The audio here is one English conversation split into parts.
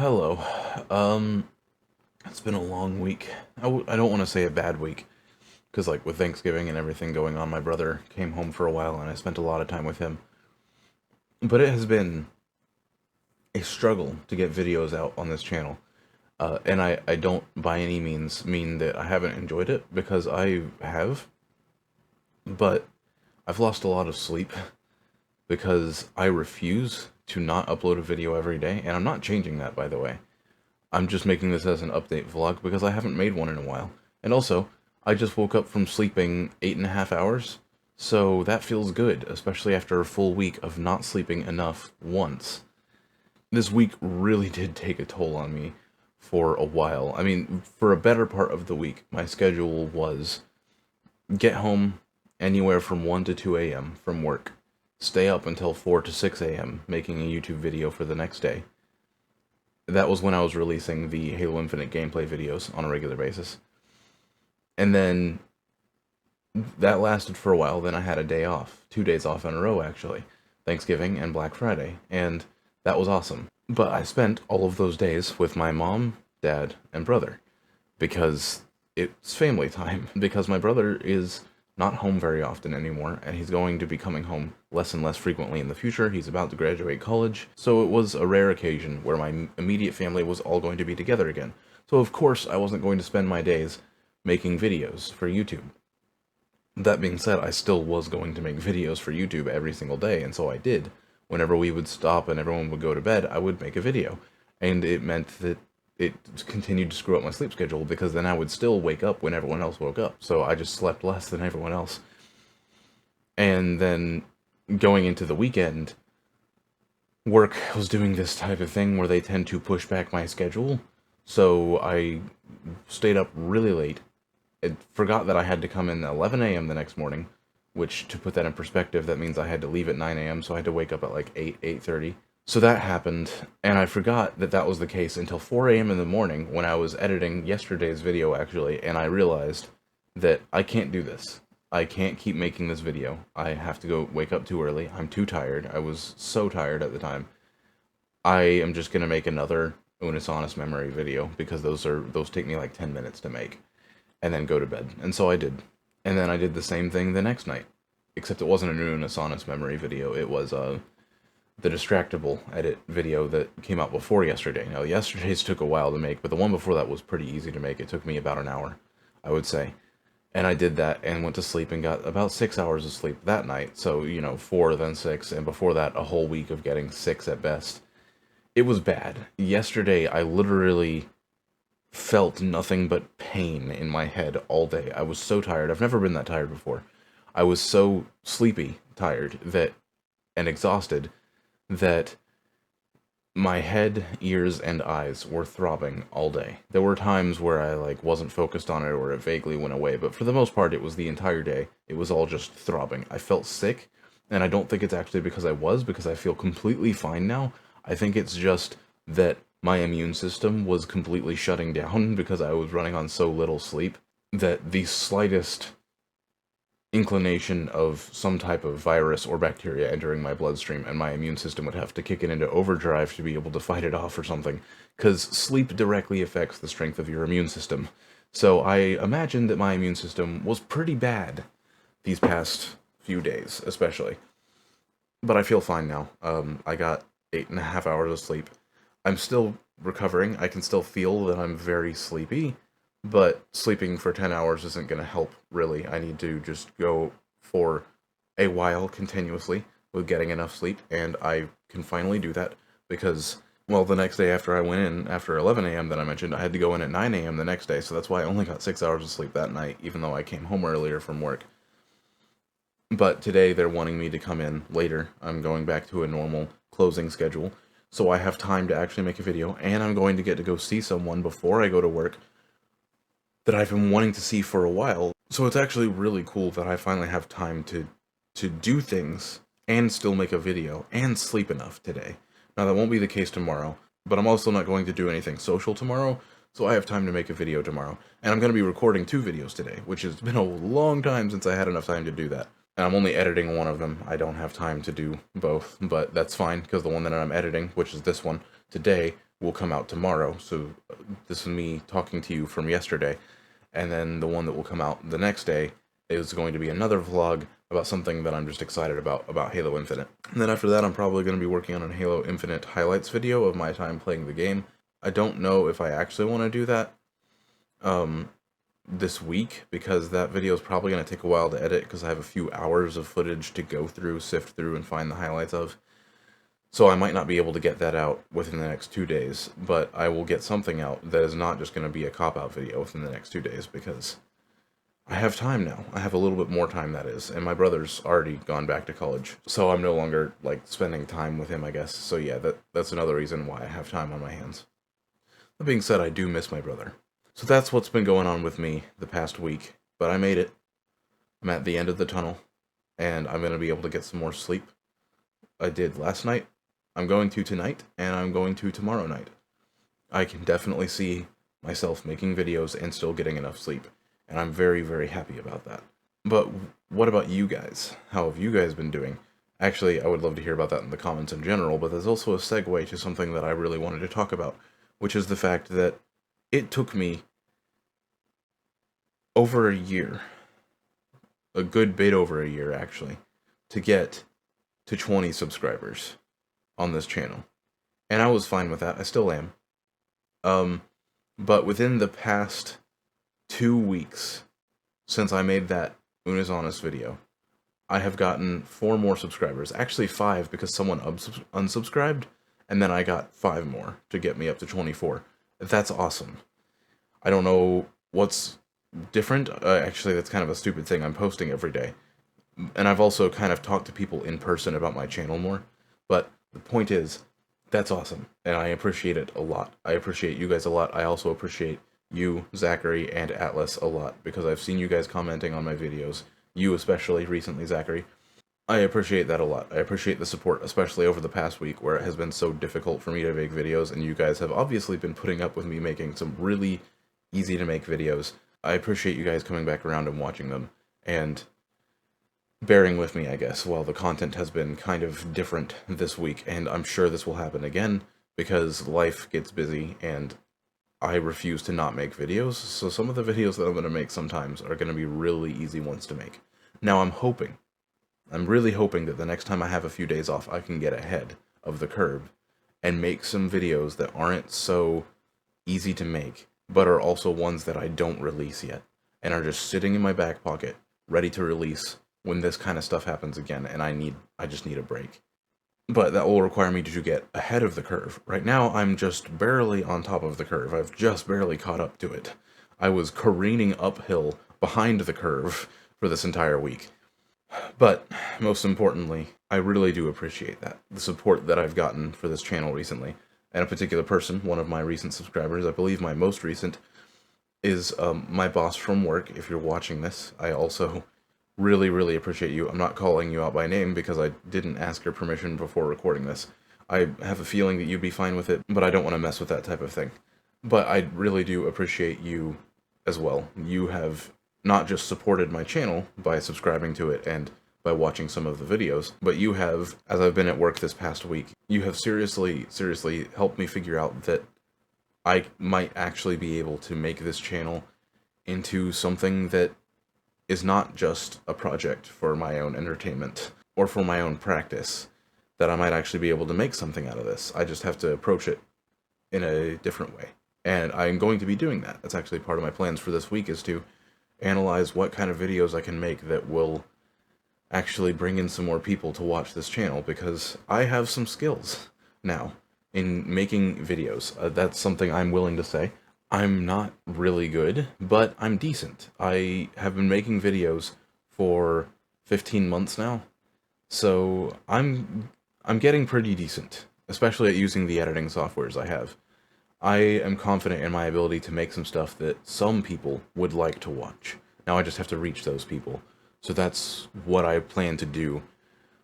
Hello. Um, it's been a long week. I don't want to say a bad week, because, like, with Thanksgiving and everything going on, my brother came home for a while and I spent a lot of time with him. But it has been a struggle to get videos out on this channel. And I don't by any means mean that I haven't enjoyed it, because I have, but I've lost a lot of sleep because I refuse to not upload a video every day, and I'm not changing that, by the way. I'm just making this as an update vlog because I haven't made one in a while. And also, I just woke up from sleeping 8.5 hours, so that feels good, especially after a full week of not sleeping enough once. This week really did take a toll on me for a while. I mean, for a better part of the week, my schedule was get home anywhere from 1 to 2 a.m. from work, stay up until 4 to 6 a.m. making a YouTube video for the next day. That was when I was releasing the Halo Infinite gameplay videos on a regular basis. And then that lasted for a while, then I had a day off. 2 days off in a row, actually. Thanksgiving and Black Friday, and that was awesome. But I spent all of those days with my mom, dad, and brother, because it's family time, because my brother is not home very often anymore, and he's going to be coming home less and less frequently in the future. He's about to graduate college, so it was a rare occasion where my immediate family was all going to be together again. So of course I wasn't going to spend my days making videos for YouTube. That being said, I still was going to make videos for YouTube every single day, and so I did. Whenever we would stop and everyone would go to bed, I would make a video. And it meant that it continued to screw up my sleep schedule, because then I would still wake up when everyone else woke up. So I just slept less than everyone else. And then going into the weekend, work was doing this type of thing where they tend to push back my schedule. So I stayed up really late. I forgot that I had to come in at 11 a.m. the next morning, which, to put that in perspective, that means I had to leave at 9 a.m., so I had to wake up at like 8:30. So that happened, and I forgot that that was the case until 4 a.m. in the morning when I was editing yesterday's video, actually, and I realized that I can't do this. I can't keep making this video. I have to go wake up too early. I'm too tired. I was so tired at the time. I am just gonna make another Unus Honest memory video, because those take me like 10 minutes to make, and then go to bed. And so I did. And then I did the same thing the next night. Except it wasn't an Unus Honest memory video, it was the Distractable edit video that came out before yesterday. Now, yesterday's took a while to make, but the one before that was pretty easy to make. It took me about an hour, I would say. And I did that and went to sleep and got about 6 hours of sleep that night. So, 4, then 6, and before that, a whole week of getting 6 at best. It was bad. Yesterday, I literally felt nothing but pain in my head all day. I was so tired. I've never been that tired before. I was so sleepy tired and exhausted that my head, ears, and eyes were throbbing all day. There were times where I wasn't focused on it, or it vaguely went away, but for the most part it was the entire day. It was all just throbbing. I felt sick, and I don't think it's actually because I feel completely fine now. I think it's just that my immune system was completely shutting down because I was running on so little sleep that the slightest inclination of some type of virus or bacteria entering my bloodstream, and my immune system would have to kick it into overdrive to be able to fight it off or something, because sleep directly affects the strength of your immune system. So I imagine that my immune system was pretty bad these past few days, especially. But I feel fine now. I got 8.5 hours of sleep. I'm still recovering. I can still feel that I'm very sleepy, but sleeping for 10 hours isn't going to help, really. I need to just go for a while continuously with getting enough sleep, and I can finally do that because, well, the next day after I went in, after 11 a.m. that I mentioned, I had to go in at 9 a.m. the next day, so that's why I only got 6 hours of sleep that night, even though I came home earlier from work. But today they're wanting me to come in later. I'm going back to a normal closing schedule, so I have time to actually make a video, and I'm going to get to go see someone before I go to work that I've been wanting to see for a while. So it's actually really cool that I finally have time to do things and still make a video and sleep enough today. Now, that won't be the case tomorrow, but I'm also not going to do anything social tomorrow, so I have time to make a video tomorrow. And I'm going to be recording 2 videos today, which has been a long time since I had enough time to do that. And I'm only editing one of them. I don't have time to do both, but that's fine, because the one that I'm editing, which is this one, today, will come out tomorrow. So this is me talking to you from yesterday. And then the one that will come out the next day is going to be another vlog about something that I'm just excited about Halo Infinite. And then after that, I'm probably going to be working on a Halo Infinite highlights video of my time playing the game. I don't know if I actually want to do that this week, because that video is probably going to take a while to edit, because I have a few hours of footage to go through, sift through, and find the highlights of. So I might not be able to get that out within the next 2 days, but I will get something out that is not just going to be a cop-out video within the next 2 days, because I have time now. I have a little bit more time, that is, and my brother's already gone back to college, so I'm no longer, like, spending time with him, I guess. So yeah, that's another reason why I have time on my hands. That being said, I do miss my brother. So that's what's been going on with me the past week, but I made it. I'm at the end of the tunnel, and I'm going to be able to get some more sleep. I did last night, I'm going to tonight, and I'm going to tomorrow night. I can definitely see myself making videos and still getting enough sleep, and I'm very, very happy about that. But what about you guys? How have you guys been doing? Actually, I would love to hear about that in the comments in general, but there's also a segue to something that I really wanted to talk about, which is the fact that it took me over a year, a good bit over a year actually, to get to 20 subscribers on this channel. And I was fine with that. I still am. But within the past 2 weeks since I made that Una's Honest video, I have gotten 4 more subscribers. Actually 5, because someone unsubscribed, and then I got 5 more to get me up to 24. That's awesome. I don't know what's different. Actually, that's kind of a stupid thing. I'm posting every day. And I've also kind of talked to people in person about my channel more. But the point is, that's awesome, and I appreciate it a lot. I appreciate you guys a lot. I also appreciate you, Zachary, and Atlas a lot, because I've seen you guys commenting on my videos. You especially, recently, Zachary. I appreciate that a lot. I appreciate the support, especially over the past week, where it has been so difficult for me to make videos, and you guys have obviously been putting up with me making some really easy-to-make videos. I appreciate you guys coming back around and watching them, and bearing with me, I guess, while the content has been kind of different this week, and I'm sure this will happen again, because life gets busy, and I refuse to not make videos, so some of the videos that I'm going to make sometimes are going to be really easy ones to make. Now I'm really hoping that the next time I have a few days off, I can get ahead of the curve, and make some videos that aren't so easy to make, but are also ones that I don't release yet, and are just sitting in my back pocket, ready to release when this kind of stuff happens again, and I just need a break. But that will require me to get ahead of the curve. Right now, I'm just barely on top of the curve. I've just barely caught up to it. I was careening uphill behind the curve for this entire week. But, most importantly, I really do appreciate that. The support that I've gotten for this channel recently. And a particular person, one of my recent subscribers, I believe my most recent, is my boss from work. If you're watching this, I also really, really appreciate you. I'm not calling you out by name because I didn't ask your permission before recording this. I have a feeling that you'd be fine with it, but I don't want to mess with that type of thing. But I really do appreciate you as well. You have not just supported my channel by subscribing to it and by watching some of the videos, but you have, as I've been at work this past week, you have seriously helped me figure out that I might actually be able to make this channel into something that is not just a project for my own entertainment or for my own practice, that I might actually be able to make something out of this. I just have to approach it in a different way. And I'm going to be doing that. That's actually part of my plans for this week, is to analyze what kind of videos I can make that will actually bring in some more people to watch this channel, because I have some skills now in making videos. That's something I'm willing to say. I'm not really good, but I'm decent. I have been making videos for 15 months now, so I'm getting pretty decent, especially at using the editing softwares I have. I am confident in my ability to make some stuff that some people would like to watch. Now I just have to reach those people. So that's what I plan to do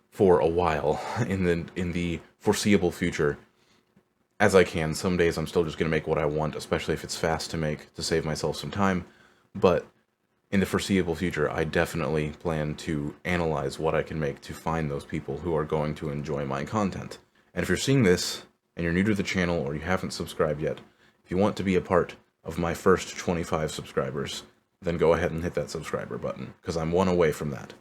for a while in the foreseeable future. As I can. Some days I'm still just going to make what I want, especially if it's fast to make, to save myself some time. But in the foreseeable future, I definitely plan to analyze what I can make to find those people who are going to enjoy my content. And if you're seeing this and you're new to the channel or you haven't subscribed yet, if you want to be a part of my first 25 subscribers, then go ahead and hit that subscriber button, because I'm one away from that.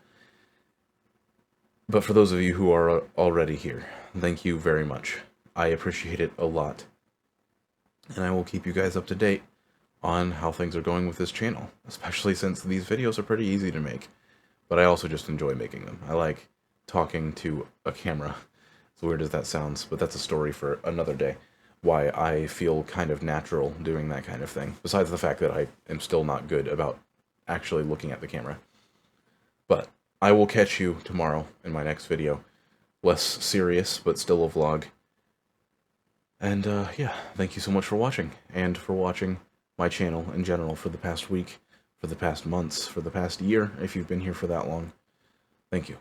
But for those of you who are already here, thank you very much. I appreciate it a lot. And I will keep you guys up to date on how things are going with this channel, especially since these videos are pretty easy to make. But I also just enjoy making them. I like talking to a camera. As weird as that sounds, but that's a story for another day. Why I feel kind of natural doing that kind of thing, besides the fact that I am still not good about actually looking at the camera. But I will catch you tomorrow in my next video. Less serious, but still a vlog. And yeah, thank you so much for watching, and for watching my channel in general for the past week, for the past months, for the past year, if you've been here for that long. Thank you.